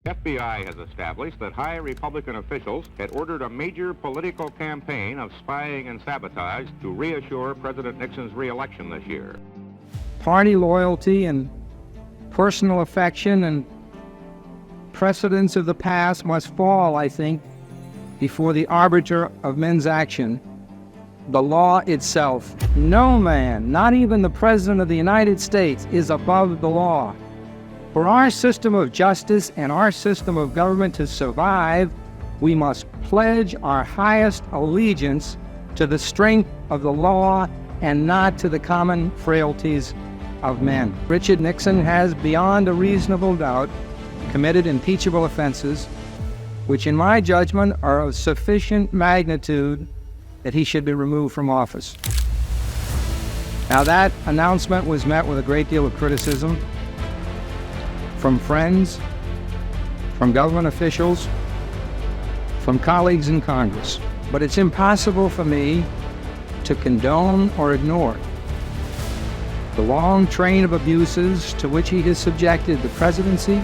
FBI has established that high Republican officials had ordered a major political campaign of spying and sabotage to reassure President Nixon's re-election this year. Party loyalty and personal affection and precedents of the past must fall, I think, before the arbiter of men's action, the law itself. No man, not even the President of the United States, is above the law. For our system of justice and our system of government to survive, we must pledge our highest allegiance to the strength of the law and not to the common frailties of men. Richard Nixon has, beyond a reasonable doubt, committed impeachable offenses, which in my judgment are of sufficient magnitude that he should be removed from office. Now, that announcement was met with a great deal of criticism from friends, from government officials, from colleagues in Congress. But it's impossible for me to condone or ignore the long train of abuses to which he has subjected the presidency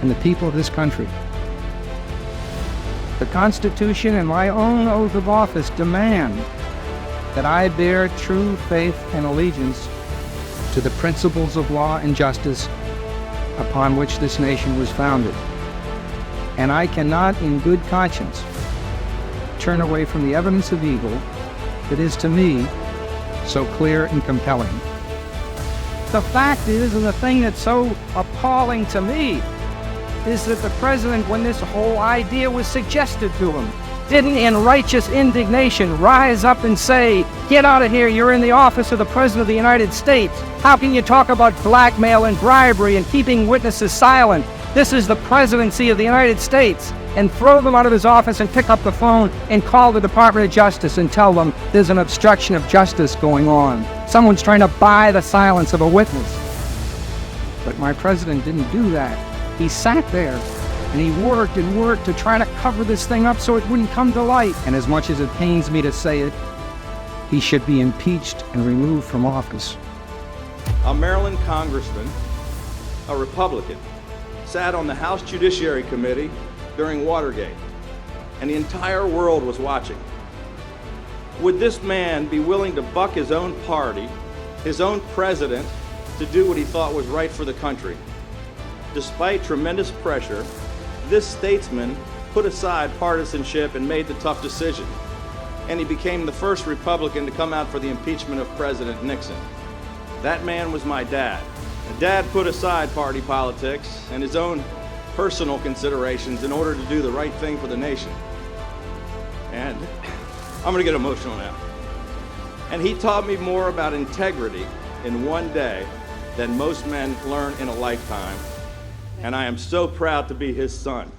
and the people of this country. The Constitution and my own oath of office demand that I bear true faith and allegiance to the principles of law and justice upon which this nation was founded. And I cannot, in good conscience, turn away from the evidence of evil that is, to me, so clear and compelling. The fact is, and the thing that's so appalling to me, is that the president, when this whole idea was suggested to him, didn't in righteous indignation rise up and say, "Get out of here, you're in the office of the President of the United States. How can you talk about blackmail and bribery and keeping witnesses silent? This is the presidency of the United States," and throw them out of his office and pick up the phone and call the Department of Justice and tell them there's an obstruction of justice going on. Someone's trying to buy the silence of a witness. But my president didn't do that. He sat there and he worked and worked to try to cover this thing up so it wouldn't come to light. And as much as it pains me to say it, he should be impeached and removed from office. A Maryland congressman, a Republican, sat on the House Judiciary Committee during Watergate, and the entire world was watching. Would this man be willing to buck his own party, his own president, to do what he thought was right for the country? Despite tremendous pressure, this statesman put aside partisanship and made the tough decision. And he became the first Republican to come out for the impeachment of President Nixon. That man was my dad. And Dad put aside party politics and his own personal considerations in order to do the right thing for the nation. And I'm gonna get emotional now. And he taught me more about integrity in one day than most men learn in a lifetime. And I am so proud to be his son.